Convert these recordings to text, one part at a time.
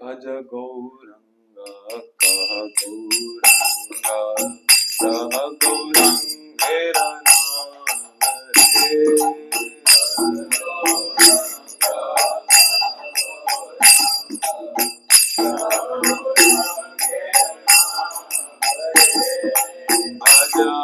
भज गौरंग कह गौरंग कह गौरंगेर नाम भज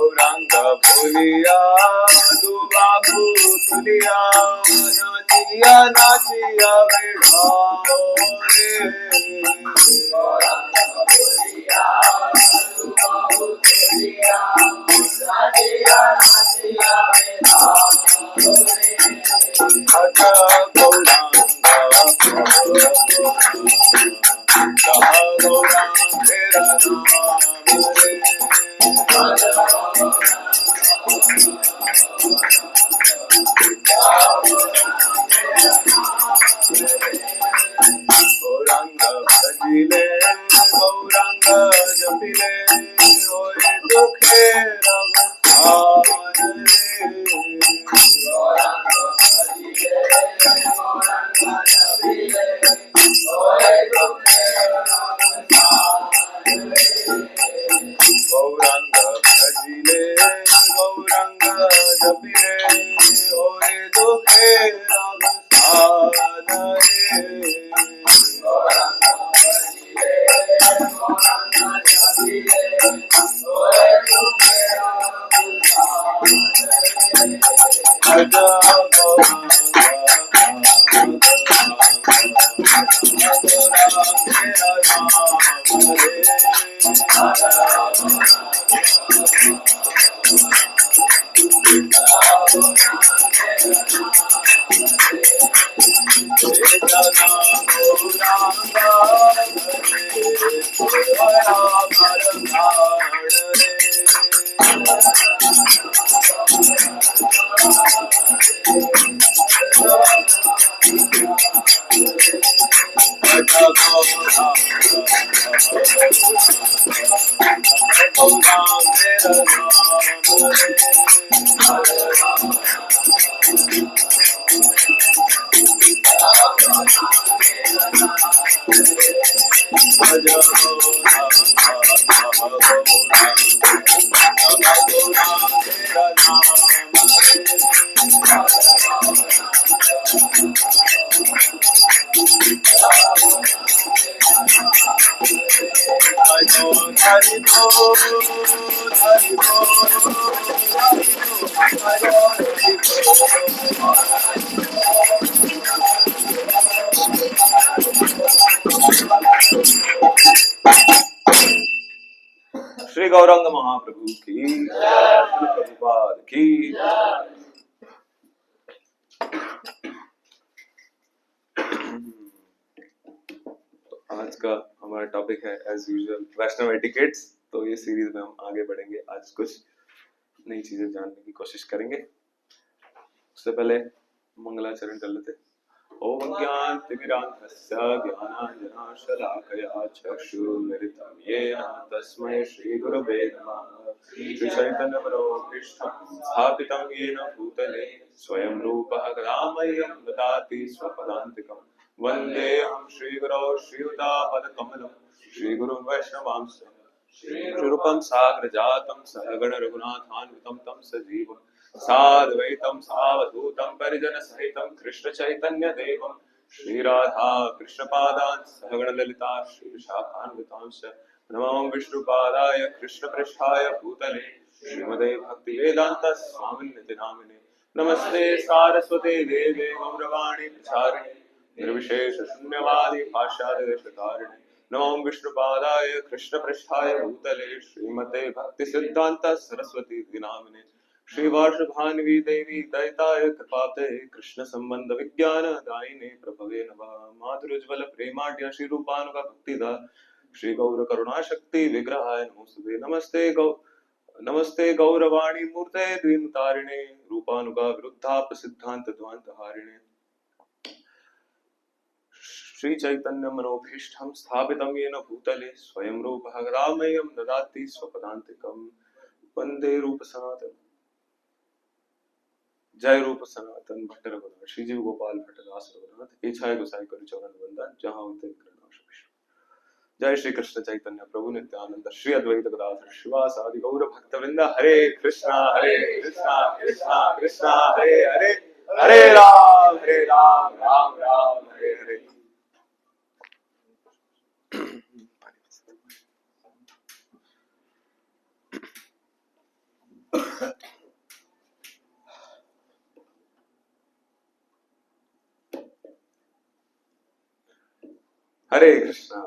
गौरंग कह गौरंग गौरंगेर गौरांग महाप्रभु की, श्री प्रभुपाद की। तो आज का हमारा टॉपिक है एज यूजुअल वैष्णव एटिकेट्स। तो ये सीरीज में हम आगे बढ़ेंगे, आज कुछ नई चीजें जानने की कोशिश करेंगे। उससे पहले मंगलाचरण कर लेते। ओम ज्ञानतिमिरान्धस्य ज्ञानाञ्जनशलाकया चक्षुरुन्मिलितं येन तस्मै श्रीगुरवे नमः। श्रीचैतन्यमनोभीष्टं स्थापितं येन भूतले स्वयं रूपः कदा मह्यं ददाति स्वपदान्तिकं। वन्देऽहं श्रीगुरौ श्रीयुतापदकमलं श्रीगुरुं वैष्णवांश्च श्रीरूपं साग्रजातं सहगण रघुनाथान्वितं तं सजीवं साद्वैतं सावधूतं परिजनसहितं कृष्ण चैतन्य देवं श्रीराधा कृष्णपादान् सहगण ललिता श्रीशाखान्वितांश्च नमो विष्णुपादाय कृष्णपृष्ठाय भूतले श्रीमते भक्तिवेदान्त स्वामिनिति नामिने। नमस्ते सारस्वते देवे गौरवाणी प्रचारिणे निर्विशेष शून्यवादी पाश्चात्यदेशतारिणे नमो विष्णुपादाय कृष्णपृष्ठाय भूतले श्रीमते भक्तिसिद्धान्त सरस्वती नामिने। श्रीवार्षभान्वी देवी दयिताय कृपाते कृष्ण संबंध विज्ञान दायिने प्रभवे नमः। मातृज्वल प्रेमाढ्य श्री रूपानुग भक्तिदा श्री गौर करुणा शक्ति विग्रहाय नमोस्तुते। नमस्ते गौरवाणी मूर्ते द्विमतारिणे रूपानुगा विरुद्धा प्रसिद्धांत ध्वांत हारिणे। श्री चैतन्य मनोभीष्टं स्थापितं येन भूतले स्वयं रूपः कदा मह्यं ददाति स्वपदान्तिकं। वन्दे रूप सनातन। जय रूप सनातन भट्ट रघुनाथ श्री जीव गोपाल भट्टदास रघुनाथ इच्छाय गोसाई करि चरण वंदन जहाँ होते विघ्ननाश विष्णु। जय श्री कृष्ण चैतन्य प्रभु नित्यानंद श्री अद्वैत गदाधर शिवासादि गौर भक्त वृंद। हरे कृष्णा कृष्णा कृष्णा हरे हरे हरे राम राम राम हरे हरे। हरे कृष्णा।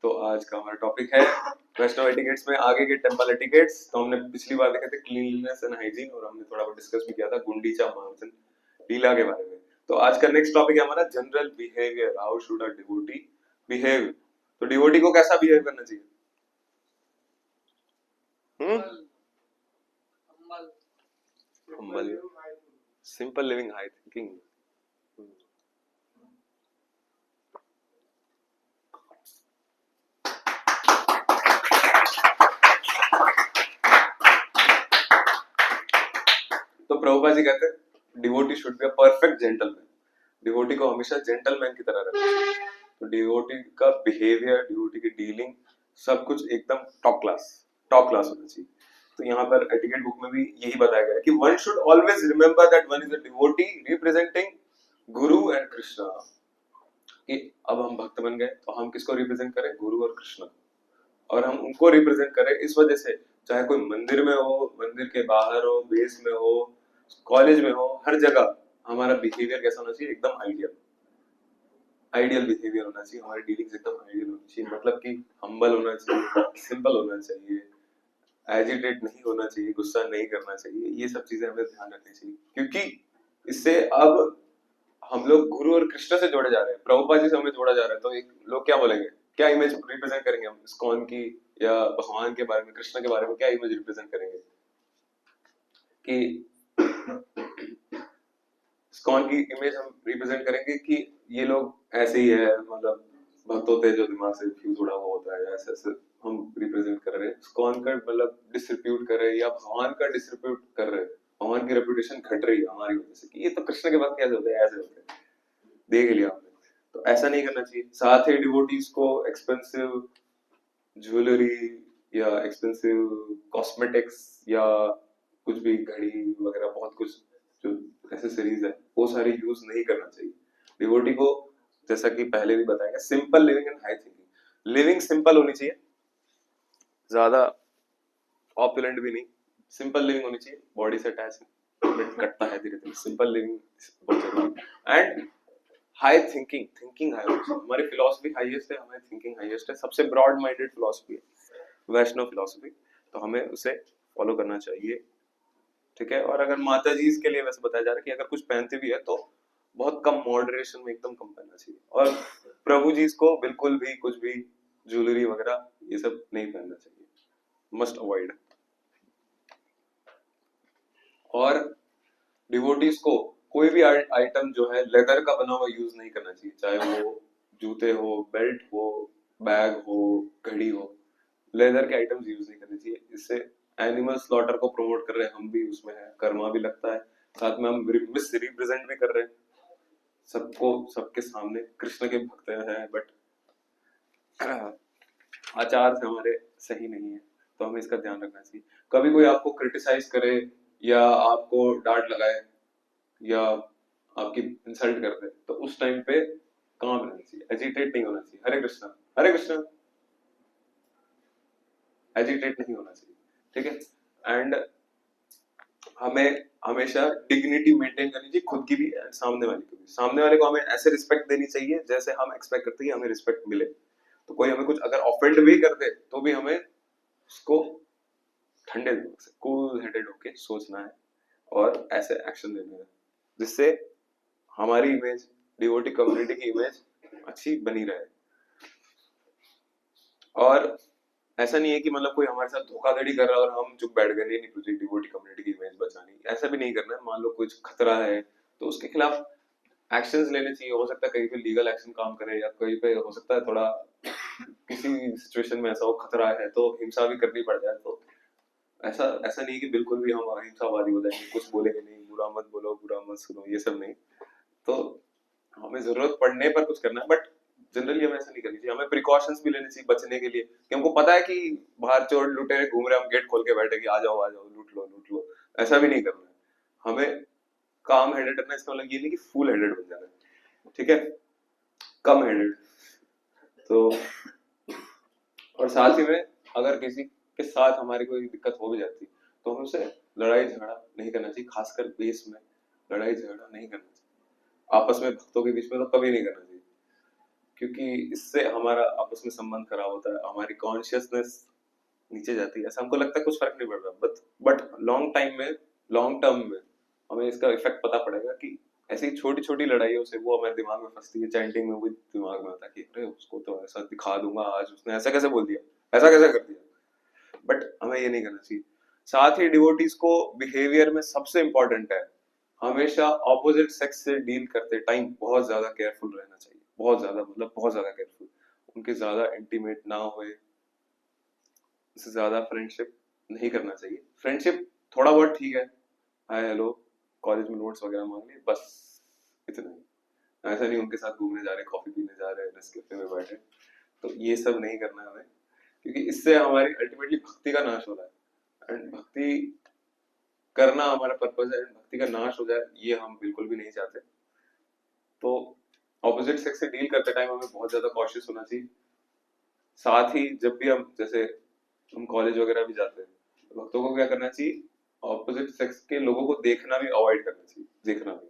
तो आज का हमारा टॉपिक है वैष्णव एटिकेट्स में आगे के टेंपल एटिकेट्स। तो हमने पिछली बार देखे थे क्लीनलीनेस एंड हाइजीन, और हमने थोड़ा बहुत डिस्कस भी किया था गुंडीचा मार्जन लीला के बारे में। तो आज का नेक्स्ट टॉपिक है हमारा general behaviour. How should a devotee behave. तो डिवोटी को कैसा बिहेव करना चाहिए? Humble, simple living, high thinking. तो प्रभुपाद जी कहते हैं devotee should be a perfect gentleman. Devotee को हमेशा जेंटलमैन की तरह रखना चाहिए। तो डिवोटी का बिहेवियर, डिवोटी की डीलिंग, सब कुछ एकदम टॉप क्लास होना चाहिए। तो यहाँ पर एटिकेट बुक में भी यही बताया गया है कि one should always remember that one is a devotee representing Guru and Krishna. कि अब हम भक्त बन गए तो हम किसको रिप्रेजेंट करें? गुरु और कृष्ण। और हम उनको रिप्रेजेंट करें इस वजह से, चाहे कोई मंदिर में हो, मंदिर के बाहर हो, बेस में हो, कॉलेज में हो, हर जगह हमारा बिहेवियर कैसा होना चाहिए? एकदम आइडियल बिहेवियर होना चाहिए। हमारी डीलिंग्स एकदम आइडियल होनी चाहिए। मतलब कि हम्बल होना चाहिए, सिंपल होना चाहिए, एजिटेट नहीं होना चाहिए, गुस्सा नहीं करना चाहिए। ये सब चीजें हमें ध्यान रखनी चाहिए, क्योंकि इससे अब हम लोग गुरु और कृष्ण से जोड़े जा रहे हैं, प्रभुपाद जी से हमें जोड़ा जा रहा है। तो एक लोग क्या बोलेंगे, क्या इमेज रिप्रेजेंट करेंगे हम इस्कॉन की, या भगवान के बारे में, कृष्ण के बारे में क्या इमेज रिप्रेजेंट करेंगे? कि इस्कॉन की इमेज हम रिप्रेजेंट करेंगे कि ये लोग ऐसे ही है, मतलब भक्त होते हैं जो दिमाग से फ्यूज उड़ा हुआ होता है, ऐसे ऐसे हम रिप्रेजेंट कर रहे हैं। इस्कॉन का मतलब डिसरिप्यूट कर रहे हैं, या भगवान का डिसरिप्यूट कर रहे हैं। भगवान की रेपुटेशन घट रही है हमारी वजह से कि ये तो कृष्ण के भक्त कैसे होते हैं, ऐसे होते हैं, देख लिया आपने। तो ऐसा नहीं करना चाहिए। साथ ही डिवोटीज को एक्सपेंसिव ज्वेलरी या एक्सपेंसिव कॉस्मेटिक्स या कुछ भी घड़ी वगैरह, बहुत कुछ जो एसेसरीज है, वो सारी यूज नहीं करना चाहिए। डिवोटी को, जैसा कि पहले भी बताया गया, simple living and high thinking. Living simple होनी चाहिए, ज्यादा ऑपुलेंट भी नहीं, सिंपल लिविंग होनी चाहिए। बॉडी से अटैच कटता है धीरे धीरे, सिंपल लिविंग बहुत जरूरी। एंड हाई थिंकिंग हाई होनी चाहिए। हमारी फिलॉसफी हाईएस्ट है, हमारी थिंकिंग हाईएस्ट है, सबसे ब्रॉड माइंडेड फिलॉसफी है। वैष्णव फिलॉसफी, तो हमें उसे फॉलो करना चाहिए, ठीक है। और अगर माता जी के लिए वैसे बताया जा रहा है कि अगर कुछ पहनते भी है तो बहुत कम, मॉडरेशन में एकदम कम पहनना चाहिए। और प्रभु जी को बिल्कुल भी कुछ भी ज्वेलरी वगैरह ये सब नहीं पहनना चाहिए, मस्ट अवॉइड। और डिवोटीज को कोई भी आइटम जो है लेदर का बना हुआ यूज नहीं करना चाहिए, चाहे वो जूते हो, बेल्ट हो, बैग हो, घड़ी हो, लेदर के आइटम्स यूज नहीं करने चाहिए। इससे एनिमल स्लॉटर को प्रमोट कर रहे हैं, हम भी उसमें है, कर्मा भी लगता है, साथ में हम मिस रिप्रेजेंट भी कर रहे हैं सबको, सबके सामने कृष्ण के भक्त हैं, बट आचार से हमारे सही नहीं है, तो हमें इसका ध्यान रखना चाहिए। कभी कोई आपको क्रिटिसाइज करे या आपको डांट लगाए या आपकी इंसल्ट कर दे, तो उस टाइम पे काम रहना चाहिए, एजिटेट नहीं होना चाहिए। हरे कृष्णा, हरे कृष्णा, एजिटेट नहीं होना चाहिए, ठीक है। एंड हमें हमेशा डिग्निटी मेंटेन करनी चाहिए, खुद की भी सामने वाले की भी। सामने वाले को हमें ऐसे रिस्पेक्ट देनी चाहिए जैसे हम एक्सपेक्ट करते हैं हमें रिस्पेक्ट मिले। तो कोई हमें कुछ अगर ऑफेंड भी कर दे तो भी हमें उसको ठंडे दिमाग से, कूल हेडेड होके सोचना है और ऐसे एक्शन लेने हैं जिससे हमारी इमेज, डिवोटी कम्युनिटी की इमेज अच्छी बनी रहे। और ऐसा नहीं है कि मतलब कोई हमारे साथ धोखाधड़ी कर रहा है और हम चुप बैठ गए, नहीं तुझे डिवोटी कम्युनिटी की इमेज बचानी, ऐसा भी नहीं करना है। मान लो कुछ खतरा है तो उसके खिलाफ एक्शंस लेने चाहिए। हो सकता है कहीं पे लीगल एक्शन काम करे, या कहीं पे हो सकता है थोड़ा किसी सिचुएशन में ऐसा हो खतरा है तो हिंसा भी करनी पड़ जाए। तो ऐसा ऐसा नहीं कि बिल्कुल भी हम अहिंसावादी हो जाएंगे, कुछ बोलेंगे नहीं, बुरा मत बोलो, बुरा मत सुनो, ये सब नहीं। तो हमें जरूरत पड़ने पर कुछ करना है, बट जनरली हमें ऐसा नहीं करनी चाहिए। हमें प्रिकॉशंस भी लेने चाहिए बचने के लिए, कि हमको पता है कि बाहर चोर लुटेरे घूम रहे हैं, हम गेट खोल के बैठे कि आ जाओ लूट लो लूट लो, ऐसा भी नहीं करना है। हमें काम हेडेड रहना, इसका मतलब ये नहीं कि फुल हेडेड बन जाना है, ठीक है, कम हेडेड। तो और साथ ही में अगर किसी के साथ हमारी कोई दिक्कत हो भी जाती तो हमें उसे लड़ाई झगड़ा नहीं करना चाहिए, खासकर बेस में लड़ाई झगड़ा नहीं करना चाहिए। आपस में भक्तों के बीच में तो कभी नहीं करना चाहिए, क्योंकि इससे हमारा आपस में संबंध खराब होता है, हमारी कॉन्शियसनेस नीचे जाती है। ऐसा हमको लगता है कुछ फर्क नहीं पड़ रहा, बट लॉन्ग टाइम में, लॉन्ग टर्म में हमें इसका इफेक्ट पता पड़ेगा कि ऐसी छोटी छोटी लड़ाइयों से वो हमारे दिमाग में फंसती है। चैंटिंग में वो दिमाग में आता है कि अरे उसको तो ऐसा दिखा दूंगा, आज उसने ऐसा कैसे बोल दिया, ऐसा कैसे कर दिया, बट हमें ये नहीं करना चाहिए। साथ ही डिवोटीज को बिहेवियर में सबसे इंपॉर्टेंट है, हमेशा ऑपोजिट सेक्स से डील करते टाइम बहुत ज्यादा केयरफुल रहना चाहिए, बहुत ज्यादा, मतलब बहुत ज्यादा केयरफुल। उनके ज्यादा इंटीमेट ना होए, उससे ज्यादा फ्रेंडशिप नहीं करना चाहिए। फ्रेंडशिप थोड़ा बहुत ठीक है, हाय हेलो, कॉलेज में नोट्स वगैरह मांग लिए, बस इतना ही। ऐसा नहीं उनके साथ घूमने जा रहे, कॉफी पीने जा रहे, नेस्कैफे में बैठे, तो ये सब नहीं करना है हमें, क्योंकि इससे हमारी अल्टीमेटली भक्ति का नाश हो रहा है। एंड भक्ति करना हमारा पर्पज है, भक्ति का नाश हो जाए ये हम बिल्कुल भी नहीं चाहते। तो ऑपोजिट सेक्स से डील करते टाइम हमें बहुत ज्यादा कॉशियस होना चाहिए। साथ ही जब भी हम, जैसे हम कॉलेज वगैरह भी जाते हैं, तो भक्तों को क्या करना चाहिए, ऑपोजिट सेक्स के लोगों को देखना भी अवॉइड करना चाहिए, देखना भी।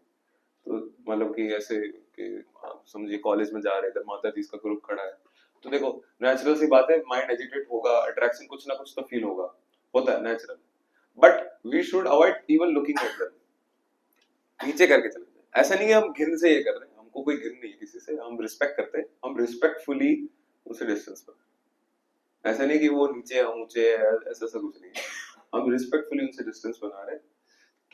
तो मतलब कि ऐसे कि आप समझिए कॉलेज में जा रहे हैं, इधर माता जी का ग्रुप खड़ा है, तो देखो नेचुरल सी बात है, माइंड एजिटेट होगा, अट्रैक्शन कुछ ना कुछ तो फील होगा, होता है natural, but we should avoid even looking at them, नीचे करके चले जाए। ऐसा नहीं है हम घिन से ये कर रहे हैं, हमको कोई घिन नहीं है किसी से, हम रिस्पेक्ट करते हैं, हम रिस्पेक्टफुली उनसे डिस्टेंस पर। ऐसा नहीं कि वो नीचे है ऊंचे है, ऐसा सब कुछ नहीं है, हम रिस्पेक्टफुली उनसे डिस्टेंस बना रहे हैं,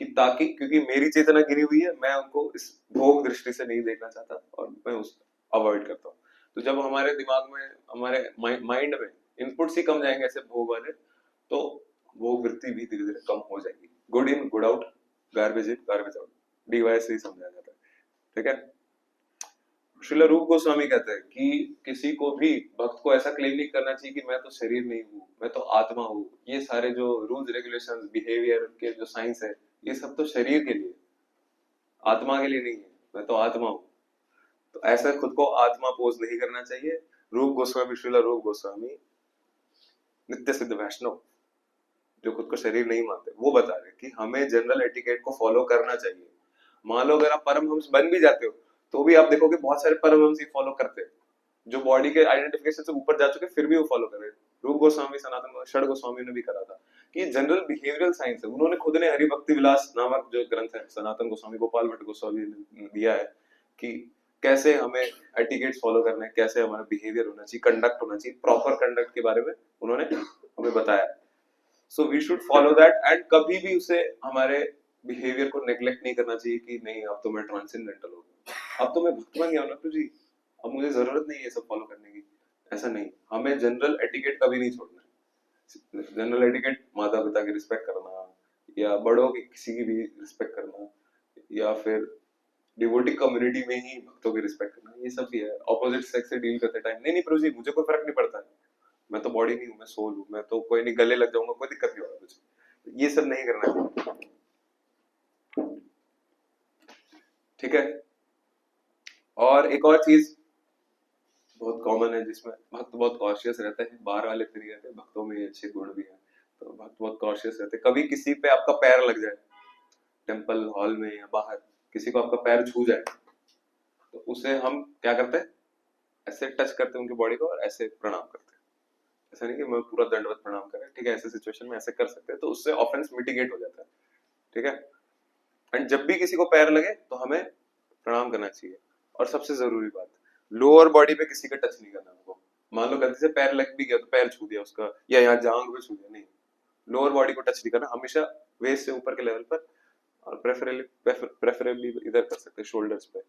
कि ताकि, क्योंकि मेरी चेतना गिरी हुई है, मैं उनको इस भोग दृष्टि से नहीं देखना चाहता और मैं उस अवॉइड करता हूँ। तो जब हमारे दिमाग में, हमारे माइंड में इनपुट्स ही कम जाएंगे ऐसे भोग वाले, तो भोग वृत्ति भी धीरे धीरे कम हो जाएगी। Good in good out, garbage in garbage out, device से ही समझाया जाता है, ठीक है। श्रील रूप गोस्वामी कहते हैं कि किसी को भी भक्त को ऐसा क्लेम नहीं करना चाहिए कि मैं तो शरीर नहीं हूँ, मैं तो आत्मा हूँ। ये सारे जो रूल्स रेगुलेशंस बिहेवियर के जो साइंस है, ये सब तो शरीर के लिए, आत्मा के लिए नहीं है। मैं तो आत्मा हूँ, तो ऐसा खुद को आत्मा पोज नहीं करना चाहिए। रूप गोस्वामी, श्रील रूप गोस्वामी नित्य सिद्ध वैष्णव जो खुद को शरीर नहीं मानते, वो बता रहे कि हमें जनरल एटिकेट को फॉलो करना चाहिए। मान लो अगर आप परमहंस बन भी जाते हो तो भी आप देखोगे बहुत सारे परमहंस ही फॉलो करते हैं, जो बॉडी के आइडेंटिफिकेशन से ऊपर जा चुके फिर भी वो फॉलो कर रहे हैं। रूप गोस्वामी, सनातन षड गोस्वामी ने भी करा था कि जनरल बिहेवियरल साइंस है। उन्होंने खुद ने हरिभक्ति विलास नामक जो ग्रंथ है सनातन गोस्वामी, गोपाल भट्ट गोस्वामी ने दिया है कि कैसे हमें एटिकेट्स फॉलो करने हैं, कैसे हमारा बिहेवियर होना चाहिए, कंडक्ट होना चाहिए, प्रॉपर कंडक्ट के बारे में उन्होंने हमें बताया। So we should follow that and कभी भी उसे हमारे बिहेवियर को नेग्लेक्ट नहीं करना चाहिए कि नहीं अब तो मैं ट्रांसेंडेंटल हो गया, अब तो मैं भक्त बन गया हूं ना जी, अब मुझे जरूरत नहीं है ये सब फॉलो करने की। ऐसा नहीं, हमें जनरल एटिकेट कभी नहीं छोड़ना है। जनरल एटिकेट माता पिता की रिस्पेक्ट करना, या बड़ों की किसी की भी रिस्पेक्ट करना, या फिर डिवोटी कम्युनिटी में ही भक्तों की रिस्पेक्ट करना, ये सब भी है। ऑपोजिट सेक्स से डील करते टाइम नहीं नहीं प्रभु जी मुझे कोई फर्क नहीं पड़ता है, मैं तो बॉडी नहीं हूँ, मैं सोल हूँ, मैं तो कोई नहीं, गले लग जाऊंगा कोई दिक्कत नहीं होगा मुझे, ये सब नहीं करना चाहिए। ठीक है। और एक और चीज बहुत कॉमन है जिसमें भक्त बहुत कॉशियस रहते हैं, बाहर वाले भी नहीं रहते, भक्तों में ये अच्छे गुण भी हैं, तो भक्त बहुत कॉशियस रहते हैं। कभी किसी पे आपका पैर लग जाए टेम्पल हॉल में या बाहर, किसी को आपका पैर छू जाए तो उसे हम क्या करते हैं, ऐसे टच करते हैं उनकी बॉडी को और ऐसे प्रणाम करते हैं। ऐसा नहीं कि मैं पूरा दंडवत प्रणाम करें, ठीक है, ऐसे सिचुएशन में ऐसे कर सकते हैं, तो उससे ऑफेंस मिटिगेट हो जाता है। ठीक है। एंड जब भी किसी को पैर लगे तो हमें प्रणाम करना चाहिए। और सबसे जरूरी बात, लोअर बॉडी पे किसी का टच नहीं करना हमको। मान लो गलती से पैर लग भी गया तो पैर छू दिया उसका, या यहाँ जांग पे छू दिया, नहीं, लोअर बॉडी को टच नहीं करना, हमेशा वेस्ट से ऊपर के लेवल पर, और प्रेफरेबली इधर कर सकते हैं शोल्डर्स पे।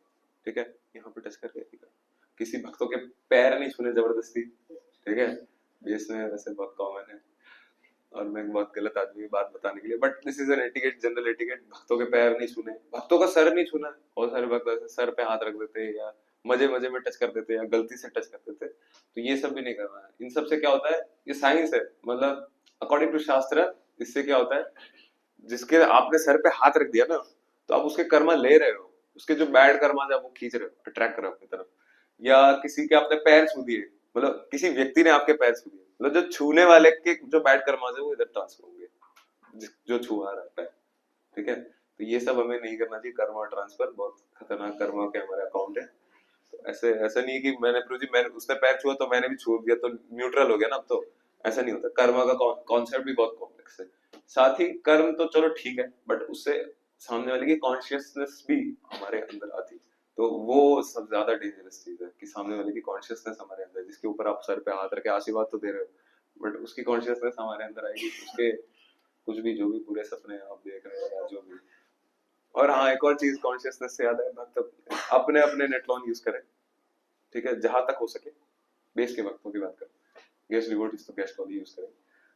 ठीक है, यहाँ पे टच करके किसी भक्तों के पैर नहीं छूने जबरदस्ती। ठीक है, बेस में वैसे बहुत कॉमन है और मैं बहुत गलत आदमी बात बताने के लिए, but this is an etiquette, general etiquette. भक्तों के पैर नहीं छूने, भक्तों का सर नहीं छूना। बहुत सारे भक्त ऐसे सर पे हाथ रख देते हैं, या मजे मजे में टच कर देते हैं, या गलती से टच कर देते हैं, तो ये सब भी नहीं करना है। इन सब से क्या होता है, ये साइंस है, मतलब अकॉर्डिंग टू शास्त्र, इससे क्या होता है, जिसके आपने सर पे हाथ रख दिया ना, तो आप उसके कर्मा ले रहे हो, उसके जो बैड कर्मा है वो खींच रहे हो, अट्रैक्ट कर रहे हो अपनी तरफ। या किसी के आपने पैर छू दिए, मतलब किसी व्यक्ति ने आपके पैर छू दिए, मतलब जो छूने वाले के जो बैड कर्मा है वो इधर ट्रांसफर होंगे, जो छुआ रहा है। ठीक है, तो ये सब हमें नहीं करना चाहिए। कर्मा ट्रांसफर बहुत खतरनाक कर्मा के हमारे अकाउंट है। तो ऐसे ऐसा नहीं है कि मैंने प्रभु जी मैंने उसने पैर छुआ तो मैंने भी छू दिया तो न्यूट्रल हो गया ना, अब तो ऐसा नहीं होता। कर्मा का कॉन्सेप्ट भी बहुत कॉम्प्लेक्स है। साथ ही कर्म तो चलो ठीक है, बट उससे सामने वाले की कॉन्शियसनेस भी हमारे अंदर आती, तो वो सब ज्यादा डेंजरस चीज है कि सामने वाले की कॉन्शियसनेस हमारे अंदर, जिसके ऊपर आप सर पे हाथ रखे आशीर्वाद तो दे रहे हो, बट उसकी कॉन्शियसनेस हमारे अंदर आएगी, उसके कुछ भी जो भी पूरे सपने आप देख रहे हो या जो भी। और हाँ, एक और चीज कॉन्शियसनेस से याद है, भक्त अपने अपने नेटलॉन यूज करें। ठीक है, जहां तक हो सके, बेस के भक्तों की बात करें, गेस्ट डिवोटीज तो गेस्ट वाली यूज करें,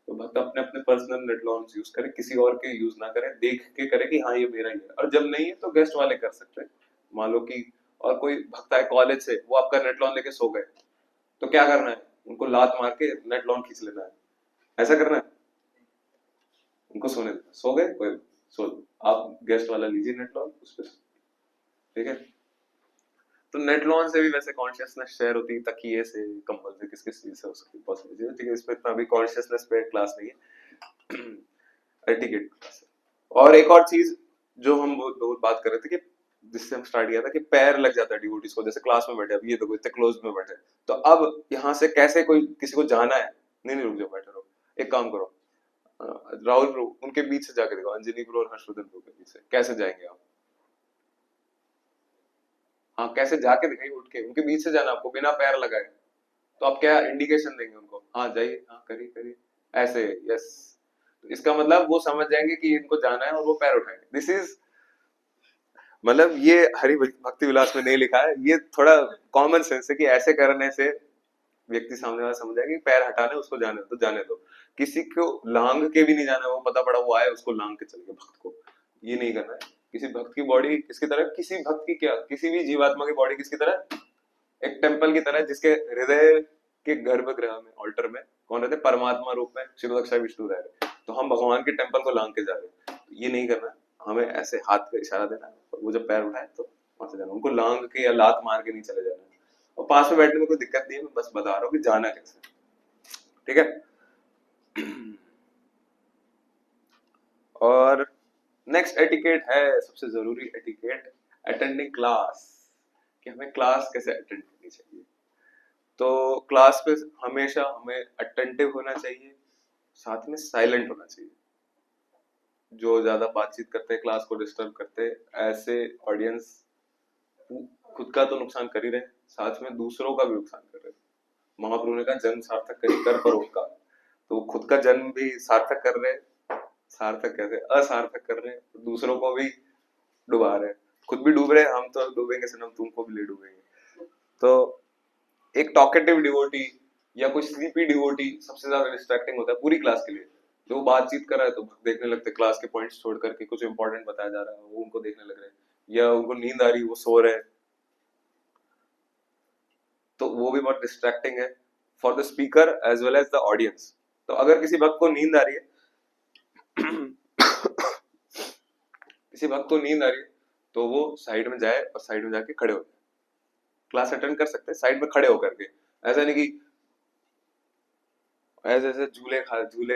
तो भक्त अपने अपने पर्सनल नेटलॉन्स यूज करें, किसी और के यूज ना करें, देख के करें कि हाँ ये मेरा ही है। और जब नहीं है तो गेस्ट वाले कर सकते हैं। मान लो कि और कोई भक्त आए कॉलेज से, वो आपका नेटलॉन लेके सो गए, तो क्या करना है, उनको लात मार के नेटलॉन खींच लेना है, ऐसा करना है, उनको सोने देना, सो गए कोई, सो आप गेस्ट वाला लीजिए नेटलॉन उस पर। ठीक है, तो नेटलॉन से भी वैसे कॉन्शियसनेस शेयर होती है, तकिए से, कंबल से, किस किस चीज से उसकी पॉसिबिलिटी है। ठीक है, इस पे इतना भी कॉन्शियसनेस पे क्लास नहीं है, एटिकेट क्लास है। और एक और चीज जो हम बहुत बात कर रहे थे कि जिससे हम स्टार्ट किया था कि पैर लग जाता है डिवोटीज को, जैसे क्लास में बैठे, अब ये देखो इतने क्लोज में बैठे, तो अब यहाँ से कैसे कोई किसी को जाना है, नहीं नहीं रुक जाओ बैठे रहो, एक काम करो, राहुल ब्रो उनके बीच से जाके देखो, अंजनी ब्रो और हर्षवर्धन ब्रो के बीच से कैसे जाएंगे आप। हाँ, कैसे जाके दिखाइए, उठ के उनके बीच से जाना आपको बिना पैर लगाए, तो आप क्या इंडिकेशन देंगे उनको, हाँ जाइए, हाँ करिए करिए, ऐसे, यस। तो इसका मतलब वो समझ जाएंगे कि इनको जाना है और वो पैर उठाएंगे। दिस इज, मतलब ये हरि भक्ति विलास में नहीं लिखा है, ये थोड़ा कॉमन सेंस है कि ऐसे करने से व्यक्ति सामने वाला समझ जाएगा कि पैर हटाने उसको जाने तो जाने दो। किसी को लांग के भी नहीं जाना, वो पता पड़ा वो आए उसको लांग के चल गए भक्त को, ये नहीं करना है। किसी भक्त की बॉडी किसकी तरह, किसी भक्त की क्या, किसी भी जीवात्मा की बॉडी किसकी तरह, एक टेम्पल की तरह, जिसके हृदय के गर्भगृह में, ऑल्टर में कौन रहते, परमात्मा रूप में शिवदक्षा विष्णु रह रहे, तो हम भगवान के टेम्पल को लांग के जा रहे हैं, तो ये नहीं करना। हमें ऐसे हाथ का इशारा देना, वो जब पैर उठाए तो वहां से जाना, उनको लांग के या लात मार के नहीं चले जाना। और पास में बैठने में कोई दिक्कत नहीं है, मैं बस बता रहा हूँ कि जाना कैसे। ठीक है। और नेक्स्ट एटिकेट है सबसे जरूरी एटिकेट, अटेंडिंग क्लास, कि हमें क्लास कैसे अटेंड करनी चाहिए। तो क्लास पे हमेशा हमें अटेंटिव होना चाहिए, साथ में साइलेंट होना चाहिए। जो ज्यादा बातचीत करते हैं, क्लास को डिस्टर्ब करते हैं, ऐसे ऑडियंस खुद का तो नुकसान कर ही रहे, साथ में दूसरों का भी नुकसान कर रहे। महाप्रभु ने कहा जन्म सार्थक करी कर पर उनका, तो खुद का जन्म भी सार्थक कर रहे, सार्थक कैसे असार्थक कर रहे, दूसरों को भी डुबा रहे, खुद भी डूब रहे, हम तो डूबेंगे सनम, तुमको भी ले डूबेंगे। तो एक टॉकेटिव डिवोटी या कोई स्लीपी डिवोटी सबसे ज्यादा डिस्ट्रैक्टिंग होता है पूरी क्लास के लिए। जो बातचीत कर रहा है तो देखने लगते, क्लास के पॉइंट्स छोड़ करके कुछ इंपॉर्टेंट बताया जा रहा है वो उनको देखने लग रहे हैं, या उनको नींद आ रही वो सो रहे हैं, तो वो भी बहुत डिस्ट्रैक्टिंग है for the speaker as well as the audience. तो अगर किसी भक्त को नींद आ रही है किसी भक्त को नींद आ रही है तो वो साइड में जाए और साइड में जाके खड़े हो जाए, क्लास अटेंड कर सकते हैं साइड में खड़े होकर के, ऐसा नहीं कि ऐसे ऐसे झूले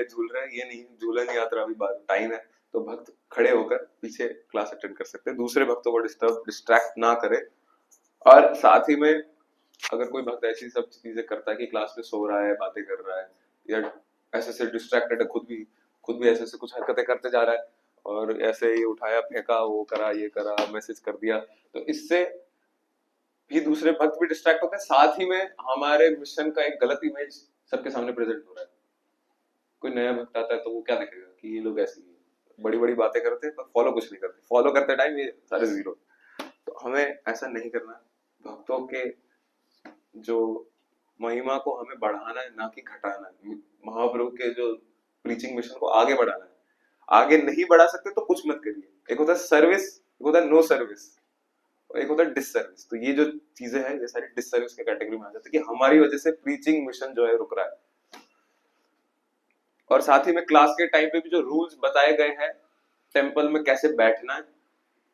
झूल रहे हैं, ये नहीं, झूला नहीं आता अभी बात टाइम है, तो भक्त खड़े होकर पीछे क्लास अटेंड कर सकते हैं, दूसरे भक्तों को डिस्ट्रैक्ट ना करे। और साथ ही में अगर कोई भक्त ऐसी सब चीजें करता है कि क्लास में सो रहा है, बातें कर रहा है, या ऐसे ऐसे डिस्ट्रैक्टेड है, खुद भी ऐसे ऐसे कुछ हरकतें करते जा रहा है, और ऐसे ही उठाया फेंका, वो करा ये करा, मैसेज कर दिया, तो इससे भी दूसरे भक्त भी डिस्ट्रैक्ट होते हैं, साथ ही में हमारे मिशन का एक गलत इमेज सबके सामने प्रेजेंट हो रहा है। कोई नया भक्त आता है तो वो क्या देखेगा कि ये लोग ऐसे ही बड़ी बड़ी बातें करते हैं पर फॉलो कुछ नहीं करते, फॉलो करते टाइम ये सारे जीरो। तो हमें ऐसा नहीं करना, भक्तों के जो महिमा को हमें बढ़ाना है ना कि घटाना है, महाप्रभु के जो प्रीचिंग मिशन को आगे बढ़ाना है। आगे नहीं बढ़ा सकते तो कुछ मत करिए, एक होता है सर्विस, एक होता है नो सर्विस, और एक होता है डिससर्विस। तो ये जो चीजें हैं ये सारी डिससर्विस के कैटेगरी में आ जाती है कि हमारी वजह से प्रीचिंग मिशन जो है रुक रहा है। और साथ ही में क्लास के टाइम पे भी जो रूल्स बताए गए हैं टेंपल में कैसे बैठना है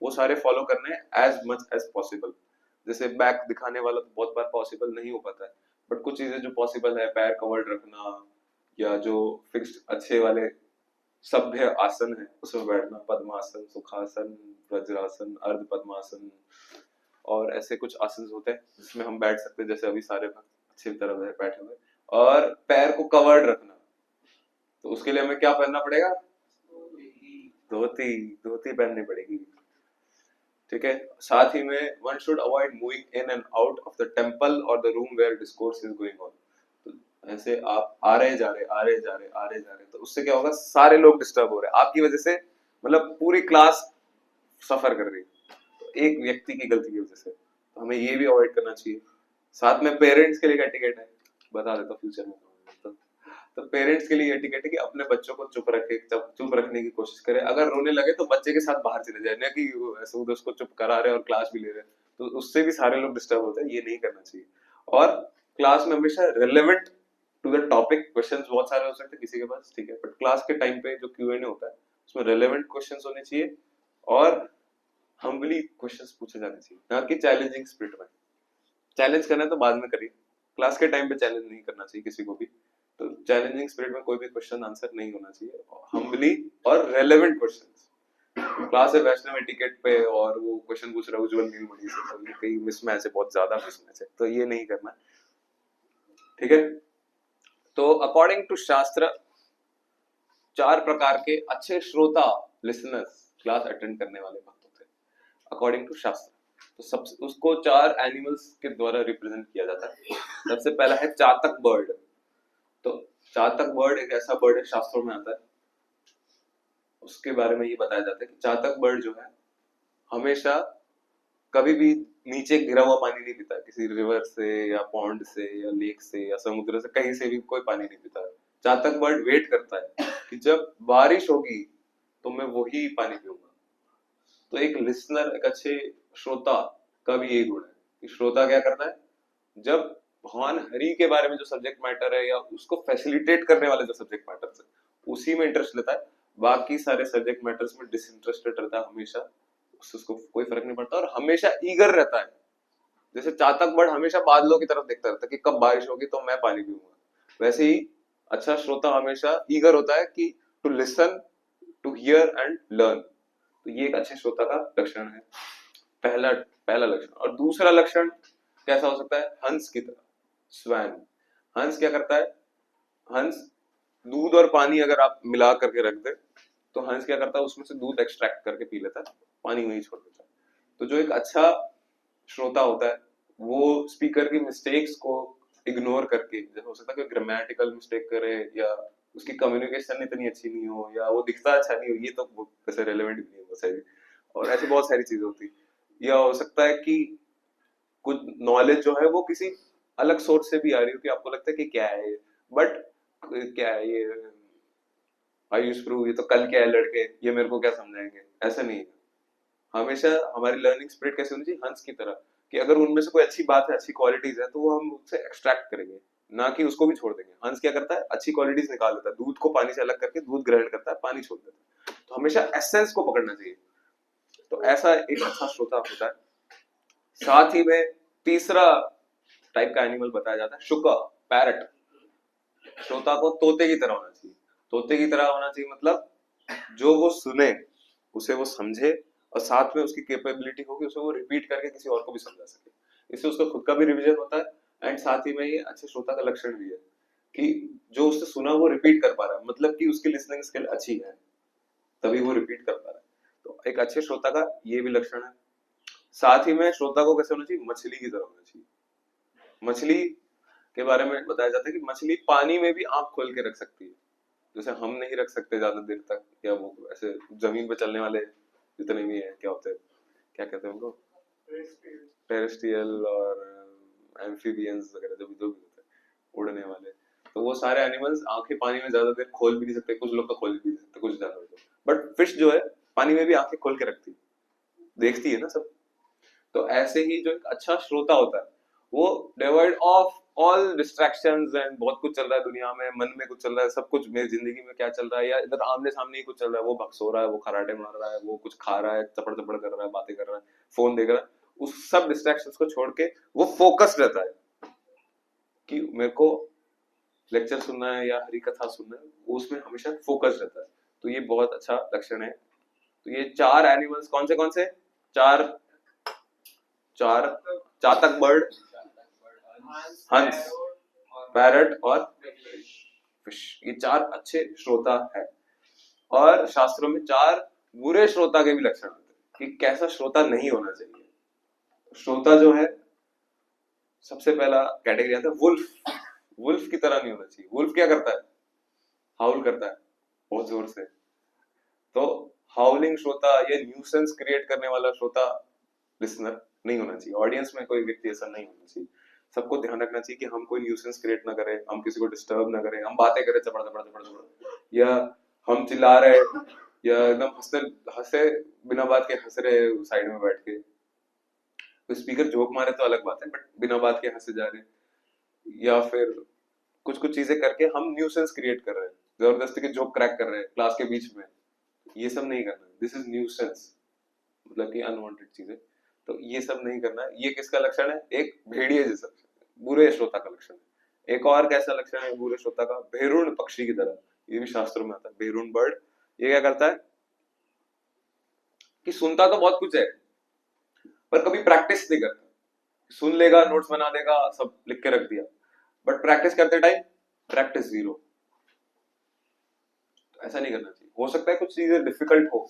वो सारे फॉलो करने हैं एज मच एज पॉसिबल। जैसे बैक दिखाने वाला तो बहुत बार पॉसिबल नहीं हो पाता है, बट कुछ चीजें जो पॉसिबल है, पैर कवर्ड रखना, या जो फिक्स्ड अच्छे वाले सभ्य आसन है उसमें बैठना, पद्मासन, सुखासन, वज्रासन, अर्ध पद्मासन, और ऐसे कुछ आसन होते हैं जिसमें हम बैठ सकते हैं, जैसे अभी सारे अच्छी तरह बैठे हुए, और पैर को कवर्ड रखना। तो उसके लिए हमें क्या पहनना पड़ेगा? धोती, धोती पहननी पड़ेगी, ठीक है। साथ ही में one should avoid moving in and out of the temple और the room where discourse is going on. तो ऐसे आप आ रहे जा रहे, आ रहे जा रहे, आ रहे जा रहे, तो उससे क्या होगा, सारे लोग डिस्टर्ब हो रहे हैं आपकी वजह से, मतलब पूरी क्लास सफर कर रही है, तो एक व्यक्ति की गलती की वजह से, तो हमें ये भी अवॉइड करना चाहिए। साथ में पेरेंट्स के लिए एटिकेट है, बता देता हूँ फ्यूचर में। तो पेरेंट्स के लिए एटिकेट है कि अपने बच्चों को चुप रखने की कोशिश करें, अगर रोने लगे तो बच्चे के साथ बाहर चले जाए, ना कि ऐसे उधर उसको चुप करा रहे और क्लास भी ले रहे, तो उससे भी सारे लोग डिस्टर्ब होते हैं, ये नहीं करना चाहिए। और क्लास में हमेशा relevant to the topic questions बहुत सारे हो सकते हैं किसी के पास, ठीक है, बट क्लास के टाइम पे जो Q&A होता है उसमें रिलेवेंट क्वेश्चंस होने चाहिए और हम्बली क्वेश्चंस पूछे जाने चाहिए, ना कि चैलेंजिंग स्पिरिट में। चैलेंज करना है तो बाद में करिए, क्लास के टाइम पे चैलेंज नहीं करना चाहिए किसी को भी। तो चैलेंजिंग स्पिरिट में कोई भी क्वेश्चन आंसर नहीं होना चाहिए, हम्बली और रेलेवेंट क्वेश्चंस। क्लास है वैष्णव एटिकेट पे और वो क्वेश्चन पूछ रहा है उज्जवल नीलमणि से, तो ये कई मिसमैच है, बहुत ज्यादा मिसमैच है, तो ये नहीं करना, ठीक है। तो अकॉर्डिंग टू शास्त्र 4 प्रकार के अच्छे श्रोता, लिसनर्स, क्लास अटेंड करने वाले भक्त होते हैं अकॉर्डिंग टू शास्त्र। तो सब उसको 4 एनिमल्स के द्वारा रिप्रेजेंट किया जाता है। सबसे पहला है चातक बर्ड। तो चातक बर्ड एक ऐसा बर्ड है, शास्त्रों में आता है, उसके बारे में ये बताया जाता है कि चातक बर्ड जो है हमेशा कभी भी नीचे गिरा हुआ पानी नहीं पीता, किसी रिवर से या पॉन्ड से या लेक से या समुद्र से, कहीं से भी कोई पानी नहीं पीता। चातक बर्ड वेट करता है कि जब बारिश होगी तो मैं वही पानी पीऊंगा। तो एक लिसनर, एक अच्छे श्रोता का भी यही गुण है कि श्रोता क्या करता है, जब भगवान हरि के बारे में जो सब्जेक्ट मैटर है या उसको फैसिलिटेट करने वाले जो सब्जेक्ट मैटर्स है उसी में इंटरेस्ट लेता है, बाकी सारे सब्जेक्ट मैटर्स में डिसइंटरेस्टेड रहता है हमेशा, उसको कोई फर्क नहीं पड़ता और हमेशा ईगर रहता है। जैसे चातक बर्ड हमेशा बादलों की तरफ देखता रहता है कि कब बारिश होगी तो मैं पानी पीऊंगा, वैसे ही अच्छा श्रोता हमेशा ईगर होता है कि to listen, to hear and learn. तो ये एक अच्छे श्रोता का लक्षण है, पहला लक्षण। और दूसरा लक्षण कैसा हो सकता है, हंस की तरह। स्वैन। हंस क्या करता है? हंस दूध और पानी अगर आप मिला करके रख दे तो हंस क्या करता है, उसमें से दूध एक्सट्रैक्ट करके पी लेता है, पानी वहीं छोड़ देता है। तो जो एक अच्छा श्रोता होता है वो स्पीकर की मिस्टेक्स को इग्नोर करके, जैसे हो सकता है कि ग्रामेटिकल मिस्टेक करे या उसकी कम्युनिकेशन इतनी अच्छी नहीं हो या वो दिखता अच्छा नहीं हो, ये तो वैसे रेलेवेंट भी नहीं है सही, और ऐसी बहुत सारी चीजें होती, या हो सकता है कि कुछ नॉलेज जो है वो किसी अलग सोर्स से भी आ रही हो कि आपको लगता है कि क्या है ये, बट क्या है ये, आयुष प्रभु ये तो कल क्या है लड़के, ये मेरे को क्या समझाएंगे, ऐसा नहीं है। हमेशा हमारी लर्निंग स्पिरिट कैसे होनी चाहिए, हंस की तरह, कि अगर उनमें से कोई अच्छी बात है, अच्छी क्वालिटीज है, तो वो हम उससे एक्सट्रैक्ट करेंगे, ना कि उसको भी छोड़ देंगे। हंस क्या करता है, अच्छी क्वालिटीज निकाल देता है, दूध को पानी से अलग करके दूध ग्रहण करता है, पानी छोड़ देता है। तो हमेशा एसेंस को पकड़ना चाहिए। तो ऐसा एक अच्छा श्रोता होता है। साथ ही में तीसरा टाइप का एनिमल बताया जाता है शुका, पैरट। श्रोता को तोते की तरह होना चाहिए। तोते की तरह होना चाहिए मतलब जो वो सुने उसे वो समझे, और साथ में उसकी कैपेबिलिटी होगी उसे वो रिपीट करके किसी और को भी समझा सके। इससे उसका खुद का भी रिवीजन होता है, एंड साथ ही में ये अच्छे श्रोता का लक्षण भी है कि जो उसने सुना वो रिपीट कर पा रहा है, मतलब कि उसकी लिसनिंग स्किल अच्छी है, तभी वो रिपीट कर पा रहा है। तो एक अच्छे श्रोता का ये भी लक्षण है। साथ ही में श्रोता को कैसे होना चाहिए, मछली की तरह होना चाहिए। मछली के बारे में बताया जाता है कि मछली पानी में भी आंख खोल के रख सकती है, जैसे हम नहीं रख सकते ज्यादा देर तक, या वो ऐसे जमीन पे चलने वाले जितने भी हैं, क्या होते हैं, क्या कहते हैं उनको, टेरेस्ट्रियल और एम्फीबियंस वगैरह, जो भी होते हैं उड़ने वाले, तो वो सारे एनिमल्स आंखें पानी में ज्यादा देर खोल भी नहीं सकते, कुछ लोग तो खोल भी नहीं सकते, कुछ जानवर तो, बट फिश जो है पानी में भी आंखें खोल के रखती है, देखती है ना सब। तो ऐसे ही जो एक अच्छा श्रोता होता है वो divide of all distractions, and बहुत कुछ चल रहा है दुनिया में, मन में कुछ चल रहा है, सब कुछ मेरी जिंदगी में क्या चल रहा है, या इधर आमने सामने ही कुछ चल रहा है, वो भक्स हो रहा है, वो खराटे मार रहा है, वो कुछ खा रहा है, चपड़ चपड़ कर रहा है, बातें कर रहा है, फोन देख रहा है, उस सब डिस्ट्रैक्शंस को छोड़ के वो फोकस रहता है कि मेरे को लेक्चर सुनना है या हरी कथा सुनना है, वो उसमें हमेशा फोकस रहता है। तो ये बहुत अच्छा लक्षण है। तो ये चार एनिमल्स कौन से चार, चार, चातक बर्ड, हंस, पैरट और फिश, ये चार अच्छे श्रोता है। और शास्त्रों में चार बुरे श्रोता के भी लक्षण होते हैं कि कैसा श्रोता नहीं होना चाहिए। श्रोता जो है, सबसे पहला कैटेगरी आता है वुल्फ। वुल्फ की तरह नहीं होना चाहिए। वुल्फ क्या करता है, हाउल करता है बहुत जोर से। तो हाउलिंग श्रोता या न्यूसेंस क्रिएट करने वाला श्रोता, लिसनर नहीं होना चाहिए। ऑडियंस में कोई व्यक्ति ऐसा नहीं होना चाहिए। सबको ध्यान रखना चाहिए कि हम कोई न्यूसेंस क्रिएट ना करें, हम किसी को डिस्टर्ब ना करें, हम बातें करें चपड़ चपड़ चपड़ चपड़, या हम चिल्ला रहे, या एकदम हंसते हंसे बिना बात के हंस रहे साइड में बैठ के, तो स्पीकर जोक मारे तो अलग बात है, बट बिना बात के हंसे जा रहे, या फिर कुछ कुछ चीजें करके हम न्यूसेंस क्रिएट कर रहे हैं, जबरदस्ती के जोक क्रैक कर रहे हैं क्लास के बीच में, ये सब नहीं करना। दिस इज न्यूसेंस, मतलब कि अनवांटेड चीजें। तो ये सब नहीं करना है। ये किसका लक्षण है, एक भेड़िए जैसा, बुरे श्रोता का लक्षण है। एक और कैसा लक्षण है बुरे श्रोता का, भेरुण पक्षी की तरह, ये भी शास्त्रों में आता है, भेरुण बर्ड। ये क्या करता है कि सुनता तो बहुत कुछ है पर कभी प्रैक्टिस नहीं करता। सुन लेगा, नोट्स बना देगा, सब लिख के रख दिया, बट प्रैक्टिस करते टाइम प्रैक्टिस जीरो। तो ऐसा नहीं करना चाहिए। हो सकता है कुछ चीजें डिफिकल्ट हो,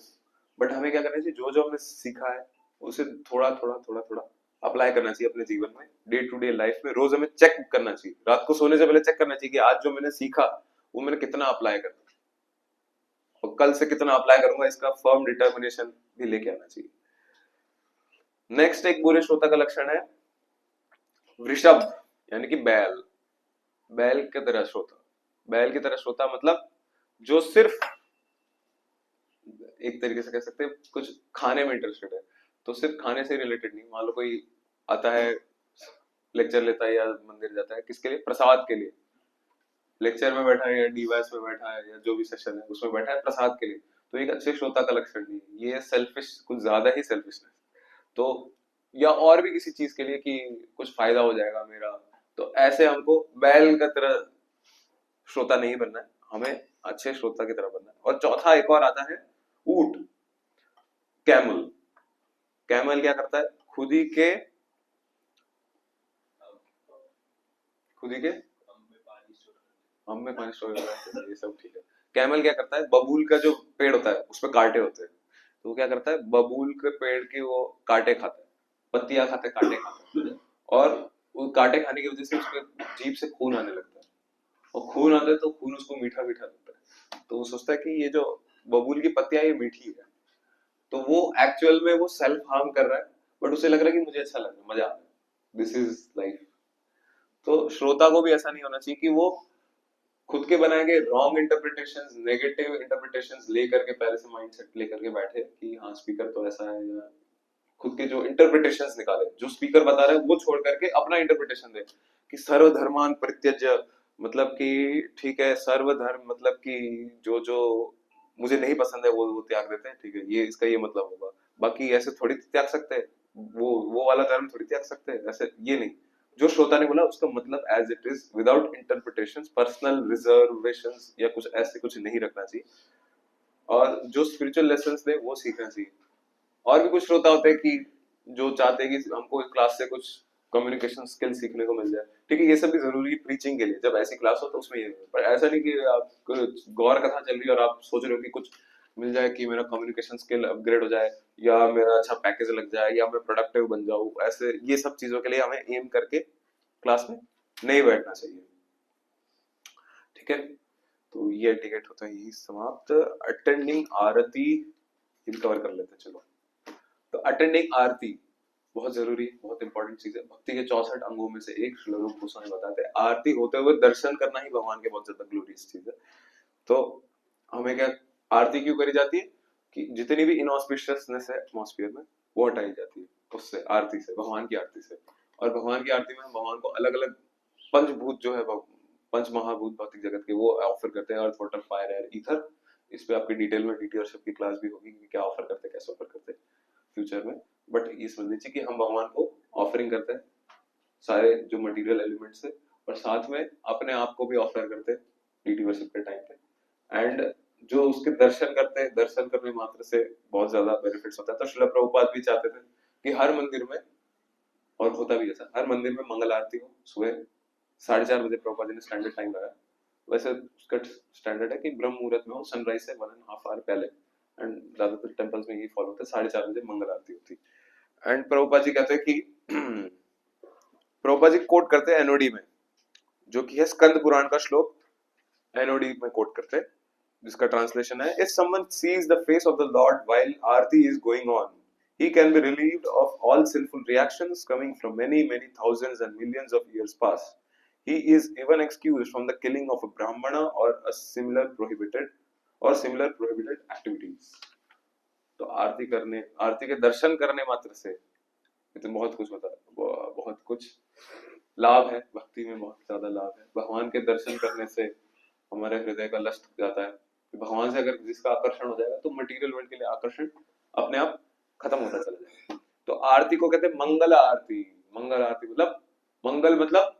बट हमें क्या करना चाहिए, जो जो हमने सीखा है उसे थोड़ा थोड़ा थोड़ा थोड़ा अप्लाई करना चाहिए अपने जीवन में, डे टू डे लाइफ में। रोज हमें चेक करना चाहिए, रात को सोने से पहले चेक करना चाहिए कि आज जो मैंने सीखा वो मैंने कितना अप्लाई करना, और कल से कितना अप्लाई करूंगा, इसका फर्म डिटर्मिनेशन भी लेके आना चाहिए। नेक्स्ट एक बुरे श्रोता का लक्षण है वृषभ, यानी कि बैल। बैल की तरह श्रोता, बैल की तरह श्रोता मतलब जो सिर्फ, एक तरीके से कह सकते हैं कुछ खाने में इंटरेस्टेड है, तो सिर्फ खाने से रिलेटेड नहीं। मान लो कोई आता है, लेक्चर लेता है या मंदिर जाता है, किसके लिए, प्रसाद के लिए। लेक्चर में बैठा है या डीवाइस में बैठा है या जो भी सेशन है उसमें बैठा है प्रसाद के लिए, तो एक अच्छे श्रोता का लक्षण नहीं है। ये सेल्फिश, कुछ ज्यादा ही सेल्फिशनेस। तो या और भी किसी चीज के लिए कि कुछ फायदा हो जाएगा मेरा, तो ऐसे हमको बैल का तरह श्रोता नहीं बनना है, हमें अच्छे श्रोता की तरह बनना है। और चौथा एक और आता है ऊंट, कैमल। कैमल क्या करता है, खुद ही के खुद ही के हम में पानी स्टोर करता है, ये सब ठीक है। कैमल क्या करता है, बबूल का जो पेड़ होता है उसपे कांटे होते हैं, तो वो क्या करता है, बबूल के पेड़ के वो कांटे खाता है, पत्तियां खाता है, कांटे खाता है, और वो कांटे खाने की वजह से उसके जीभ से खून आने लगता है, और खून आता है तो खून उसको मीठा मीठा लगता है, तो वो सोचता है कि ये जो बबूल की पत्तियां ये मीठी है, तो वो एक्चुअल में वो सेल्फ हार्म कर रहा है, बट उसे लग रहा है कि मुझे अच्छा लग रहा है, मजा आ रहा है, दिस इज लाइफ। तो श्रोता को भी ऐसा नहीं होना चाहिए कि वो खुद के बनाए गए रॉन्ग इंटरप्रिटेशंस, नेगेटिव इंटरप्रिटेशंस लेकर के पहले से माइंडसेट लेकर के बैठे कि हाँ स्पीकर तो ऐसा है, या खुद के जो इंटरप्रिटेशंस निकाले, जो स्पीकर बता रहे हैं वो छोड़ करके अपना इंटरप्रिटेशन दे कि सर्वधर्मान परित्यज्य, मतलब कि ठीक है सर्वधर्म, मतलब कि जो जो मुझे नहीं पसंद है वो त्याग देते हैं, ठीक है, ये इसका ये मतलब होगा, बाकी ऐसे थोड़ी त्याग सकते हैं, वो वाला धर्म थोड़ी त्याग सकते हैं, ऐसे ये नहीं, जो श्रोता ने बोला उसका मतलब as it is without interpretations, personal reservations या कुछ ऐसे कुछ नहीं रखना चाहिए, और जो स्पिरिचुअल लेसन्स दे वो सीखना चाहिए। और भी कुछ श्रोता होते हैं कि जो चाहते हैं कि हमको इस क्लास से कुछ कम्युनिकेशन स्किल सीखने को मिल जाए, ठीक है, ये सब भी जरूरी है प्रीचिंग के लिए, जब ऐसी क्लास हो तो उसमें ये, पर ऐसा नहीं कि आप गौर कथा चल रही है और आप सोच रहे हो कि कुछ मिल जाए कि मेरा कम्युनिकेशन स्किल अपग्रेड हो जाए, या मेरा अच्छा पैकेज लग जाए, या मैं प्रोडक्टिव बन जाऊं, ऐसे ये सब चीजों के लिए हमें एम करके क्लास में नहीं बैठना चाहिए, ठीक है। तो ये टिकट होता है यही समाप्त। अटेंडिंग आरती कवर कर लेते हैं, चलो। तो अटेंडिंग आरती बहुत जरूरी, बहुत इंपॉर्टेंट चीज है, भक्ति के 64 अंगों में से एक श्री रूप गोस्वामी बताते हैं, आरती होते हुए दर्शन करना ही भगवान के बहुत ज्यादा ग्लोरियस चीज है। तो हमें क्या, आरती क्यों करी जाती है कि जितनी भी इनऑस्पिशियसनेस है एटमॉस्फेयर में वो हटाई जाती है, उससे आरती से, भगवान की आरती से। और भगवान की आरती में हम भगवान को अलग अलग पंचभूत जो है, पंच महाभूत भौतिक जगत के, वो ऑफर करते हैं, earth water fire air ether. इस पे आपकी डिटेल में डीटीआरशिप की क्लास भी होगी कि क्या ऑफर करते हैं, कैसे ऑफर करते हैं फ्यूचर में। बट ये समझ लीजिए कि हम भगवान को ऑफरिंग करते हैं सारे जो मटेरियल एलिमेंट्स है, और साथ में अपने आप को भी ऑफर करते हैं डीटी वर्शिप के टाइम पे। एंड जो उसके दर्शन करते हैं, दर्शन करने मात्र से बहुत ज्यादा बेनिफिट्स होता है। तो श्रील प्रभुपाद भी चाहते थे कि हर मंदिर में, और होता भी ऐसा, हर मंदिर में मंगल आरती हो सुबह 4:30 बजे, प्रभुपाद जी ने स्टैंडर्ड टाइम लगाया। वैसे उसका स्टैंडर्ड है कि ब्रह्म मुहूर्त में हो, सनराइज से 1.5 आवर पहले, एंड ज्यादातर टेम्पल्स में यही फॉलो होता है, 4:30 बजे मंगल आरती होती है। एंड प्रभुपाद जी कहते हैं कि प्रभुपाद जी कोट करते हैं एनओडी में, जो कि है स्कंद पुराण का श्लोक, एनओडी में कोट करते हैं, जिसका ट्रांसलेशन है, if someone sees the face of the Lord while Aarti is going on, he can be relieved of all sinful reactions coming from many thousands and millions of years past. He is even excused from the killing of a brahmana or a similar prohibited activities. तो आरती करने, आरती के दर्शन करने मात्र से तो बहुत कुछ होता है, बहुत कुछ लाभ है, भक्ति में बहुत ज्यादा लाभ है। भगवान के दर्शन करने से हमारे हृदय का लस्ट जाता है, भगवान से अगर जिसका आकर्षण हो जाएगा तो मटेरियल वर्ल्ड के लिए आकर्षण अपने आप खत्म होता चला जाएगा। तो आरती को कहते हैं मंगल आरती। मंगल आरती मतलब, मंगल मतलब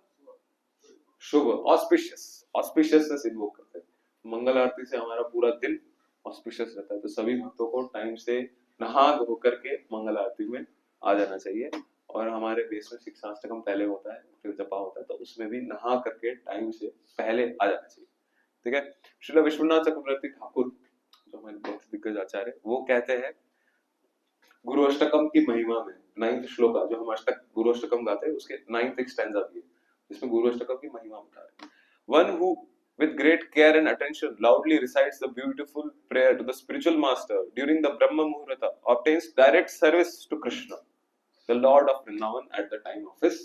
शुभ, ऑस्पिशियस, ऑस्पिशियसनेस इन्वोक करते हैं। मंगल आरती से हमारा पूरा दिन ऑस्पिशियस रहता है। तो सभी भक्तों को टाइम से नहा धो करके मंगल आरती में आ जाना चाहिए। और हमारे देश में शिक्षाष्टकम पहले होता है, फिर जपा होता है, तो उसमें भी नहा करके टाइम से पहले आ जाना चाहिए, ठीक है। श्रील विश्वनाथ चक्रवर्ती ठाकुर जो हमारे बहुत दिग्गज आचार्य, वो कहते हैं गुरु अष्टकम की महिमा में 9th श्लोका, जो हम अष्टक गुरु अष्टकम गाते हैं उसके 9th स्टैंजा भी है, जिसमें गुरु अष्टकम की महिमा बता रहे हैं। One who with great care and attention loudly recites the beautiful prayer to the spiritual master during the Brahma Muhurta obtains direct service to Krishna, the Lord of Vrindavan, at the time of his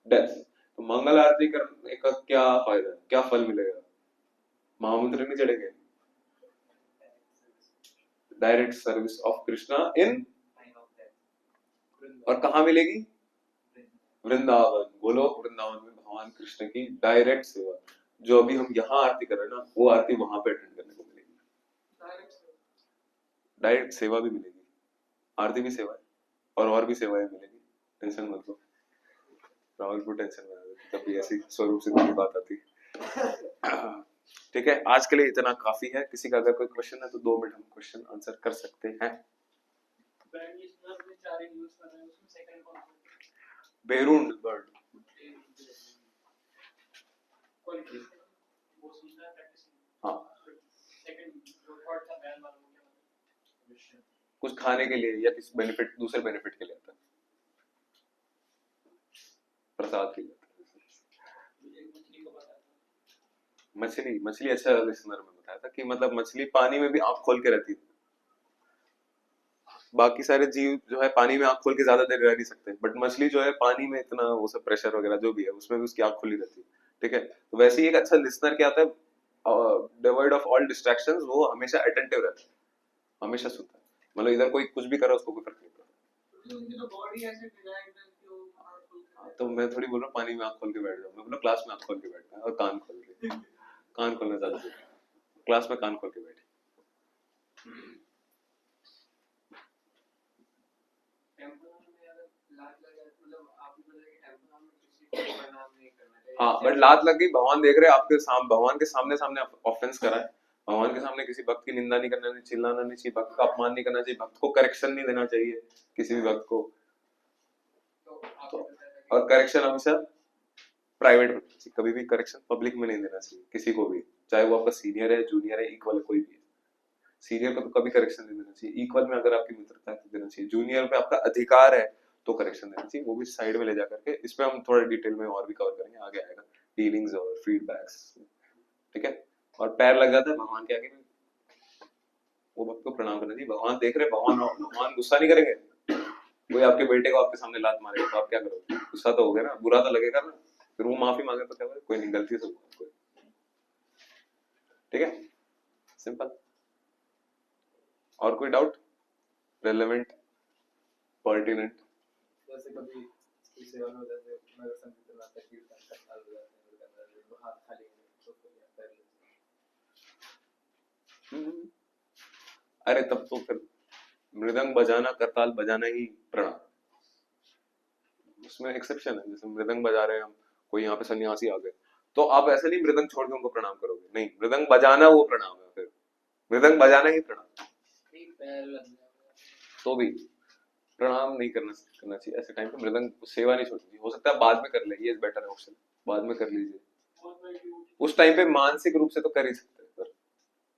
death. तो मंगल आरती करने का क्या फायदा है, क्या फल मिलेगा? महामंत्र नहीं चढ़ेंगे, डायरेक्ट सर्विस ऑफ कृष्णा इन, और कहाँ मिलेगी? वृंदावन, गोलोक वृंदावन में भगवान कृष्ण की डायरेक्ट सेवा। जो अभी हम यहाँ आरती कर रहे हैं ना, वो आरती वहां पे अटेंड करने को मिलेगी, डायरेक्ट सेवा भी मिलेगी, आरती भी सेवा है और भी सेवाएं मिलेगी, टेंशन मत लो। राहुल को टेंशन में तब भी ऐसी स्वरूप से कोई बात आती। ठीक है, आज के लिए इतना काफी है। किसी का अगर कोई क्वेश्चन है तो 2 मिनट हम क्वेश्चन आंसर कर सकते हैं। बेरून बर्ड, कुछ खाने के लिए या किसी बेनिफिट, दूसरे बेनिफिट के लिए आता है, प्रसाद के लिए आता है। मछली, मछली अच्छा लिसनर में बताया था कि मतलब मछली पानी में भी आंख खोल के रहती है। बाकी सारे जीव जो है पानी में आंख खोल के ज्यादा देर रह नहीं सकते, बट मछली जो है पानी में इतना वो सब प्रेशर वगैरह जो भी है उसमें भी उसकी आंख खुली रहती है। ठीक है, तो वैसे ही एक अच्छा लिसनर क्या आता है, डिवॉइड ऑफ ऑल डिस्ट्रैक्शंस, वो हमेशा अटेंटिव रहता है, हमेशा सुनता है, मतलब इधर कोई कुछ भी कर रहा है उसको कोई फर्क नहीं पड़ता। तो मैं थोड़ी बोल रहा हूँ पानी में आंख खोल के बैठ जाओ, मैं बोला क्लास में आंख खोल के बैठना है और कान खोल के, कान खोलना ज्यादा जरूरी है। क्लास में कान खोल के बैठे। हाँ बट लात लग गई, भगवान देख रहे हैं आपके सामने, भगवान के सामने सामने ऑफेंस करा है, भगवान के सामने किसी भक्त की निंदा नहीं करना चाहिए, चिल्लाना नहीं चाहिए, भक्त का अपमान नहीं करना चाहिए, भक्त को करेक्शन नहीं देना चाहिए किसी भी भक्त को। तो और करेक्शन हमेशा प्राइवेट में, कभी भी करेक्शन पब्लिक में नहीं देना चाहिए किसी को भी, चाहे वो आपका सीनियर है, जूनियर है, इक्वल है, कोई भी है। सीनियर को तो कभी करेक्शन नहीं देना चाहिए, इक्वल में अगर आपकी मित्रता है तो देना चाहिए, जूनियर पे आपका अधिकार है तो करेक्शन देना चाहिए, वो भी साइड में ले जा करके। इस पे हम थोड़ा डिटेल में और भी कवर करेंगे, आगे आएगा फीलिंग्स और फीडबैक्स। ठीक है, और पैर लग जाता है भगवान के आगे, वो भक्त को प्रणाम करना चाहिए, भगवान देख रहे, भगवान भगवान गुस्सा नहीं करेंगे। कोई आपके बेटे को आपके सामने लात मारेगा तो आप क्या करोगे, गुस्सा तो हो गया ना, बुरा तो लगेगा ना, फिर वो माफी मांगे तो क्या बोले, कोई नहीं, गलती से हुआ। ठीक है, सिंपल। और कोई डाउट, रेलेवेंट, पर्टिनेंट? जैसे कभी किसी सेवा में जैसे नगर संकीर्तन आता है, कीर्तन करताल बजाते हैं, तो हाथ खाली तो पैर अरे तब तो फिर मृदंग बजाना, करताल बजाना ही प्रणाम, उसमें एक्सेप्शन है। जैसे मृदंग बजा रहे हैं हम, कोई यहाँ पे सन्यासी आ गए, तो आप ऐसे नहीं मृदंग छोड़ के उनको प्रणाम करोगे, नहीं, मृदंग बजाना वो प्रणाम है, फिर मृदंग बजाना ही प्रणाम, तो भी प्रणाम नहीं करना चाहिए ऐसे टाइम पे। मृदंग सेवा नहीं छोड़नी चाहिए, हो सकता है बाद में कर ले, ये बेटर है ऑप्शन, बाद में कर लीजिए। उस टाइम पे मानसिक रूप से तो कर ही सकते हैं, पर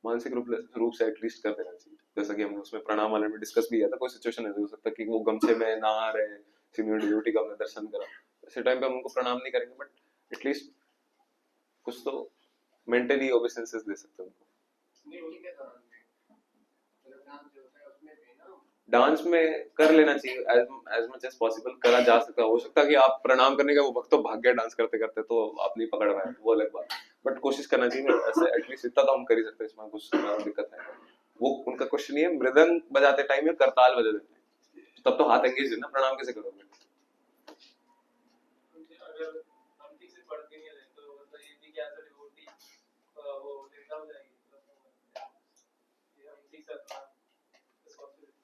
मानसिक रूप से एटलीस्ट कर देना चाहिए। जैसा कि हमने उसमें प्रणाम वाले में डिस्कस भी किया था, कोई सिचुएशन ऐसे हो सकता है कि वो गमछे में नहा रहे, सीनियर ड्यूटी का हमने दर्शन करा, ऐसे टाइम पे हम उनको प्रणाम नहीं करेंगे, बट एटलीस्ट कुछ तो मेंटली ओबेसेंसेस दे सकते हैं उनको। डांस में कर लेना चाहिए, एज मच एज पॉसिबल करा जा सकता है। हो सकता है कि आप प्रणाम करने का वो वक्त तो भाग गया डांस करते करते, तो आप नहीं पकड़ पाए, वो अलग बात, बट कोशिश करना चाहिए ऐसे, एटलीस्ट इतना तो हम कर ही सकते हैं, इसमें कुछ दिक्कत है। वो उनका क्वेश्चन ये है, मृदंग बजाते टाइम या करताल बजाते टाइम, तब तो हाथ एंगेज है ना, प्रणाम कैसे करोगे?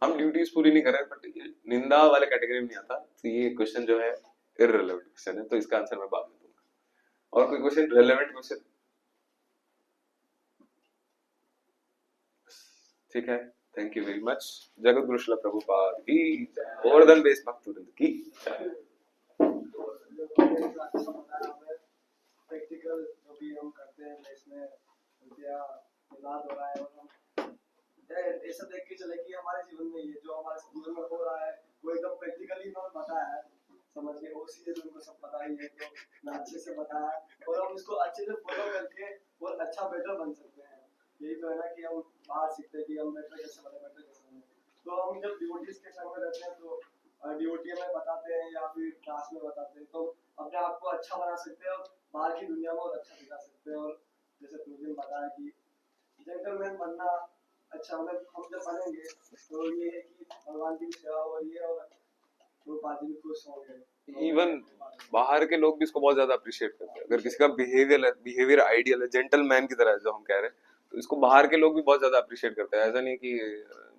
हम ड्यूटीज पूरी नहीं कर रहे, बट निंदा वाले कैटेगरी में नहीं आता, तो ये क्वेश्चन जो है इररिलेवेंट क्वेश्चन है, तो इसका आंसर मैं बाद में दूंगा। और कोई क्वेश्चन, रेलेवेंट क्वेश्चन? ठीक है, thank you very much. Jagat Guru Srila Prabhupada की जय, गोवर्धन बेस भक्तवृंद की जय। प्रैक्टिकल जो भी हम करते हैं इसमें उनका इलाज हो रहा है, और हम ऐसा देख के चले कि हमारे जीवन में ये जो हमारे जीवन में हो रहा है वो एकदम प्रैक्टिकली उन्होंने बताया है, समझ के वो चीजें उनको सब पता ही है, तो मैं अच्छे से बताया और हम इसको अच्छे से फॉलो करके और अच्छा बेटर बन सकते हैं। यही तो है ना कि हम बाहर सीखते हैं कि हम बेटर कैसे बने, बेटर कैसे बने। तो हम जब डिवोटीज के संग में रहते हैं तो डिवोटी में बताते हैं या फिर क्लास में बताते हैं, तो अपने आप को अच्छा बना सकते हैं और बाहर की दुनिया में और अच्छा दिखा सकते हैं। और जैसे तुमने बताया कि जेंटलमैन बनना अच्छा, मतलब हम जब बनेंगे तो ये है कि भगवान की सेवा हो रही है और वो बाजी भी खुश होंगे। इवन बाहर के लोग भी इसको बहुत ज्यादा अप्रिशिएट करते हैं, अगर किसी का बिहेवियर आइडियल है, जेंटलमैन की तरह है जो हम कह रहे हैं, तो इसको बाहर के लोग भी बहुत ज्यादा अप्रिशिएट करते हैं। ऐसा नहीं कि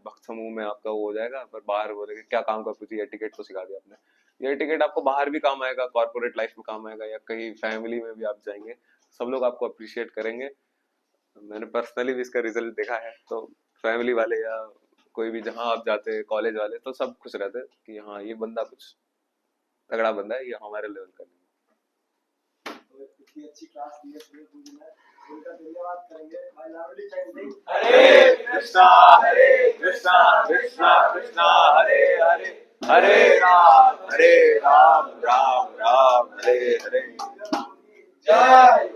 भक्त समूह में आपका वो हो जाएगा, पर बाहर बोलेंगे क्या काम का कुछ, एटिकेट तो सिखा दिया आपने, ये एटिकेट आपको बाहर भी काम आएगा, कॉर्पोरेट लाइफ में काम आएगा, या कहीं फैमिली में भी आप जाएंगे, सब लोग आपको अप्रिशिएट करेंगे। मैंने पर्सनली भी इसका रिजल्ट देखा है, तो फैमिली वाले या कोई भी जहाँ आप जाते हैं, कॉलेज वाले, तो सब खुश रहते हैं कि हाँ ये बंदा कुछ तगड़ा बंदा है, ये हमारे लेवल का नहीं। इतनी अच्छी क्लास दी है स्विमिंग पूल में, उनका धन्यवाद करेंगे भाई लावली चैंटिंग हरे कृष्णा कृष्णा कृष्णा हरे हरे हरे राम राम राम हरे हरे जय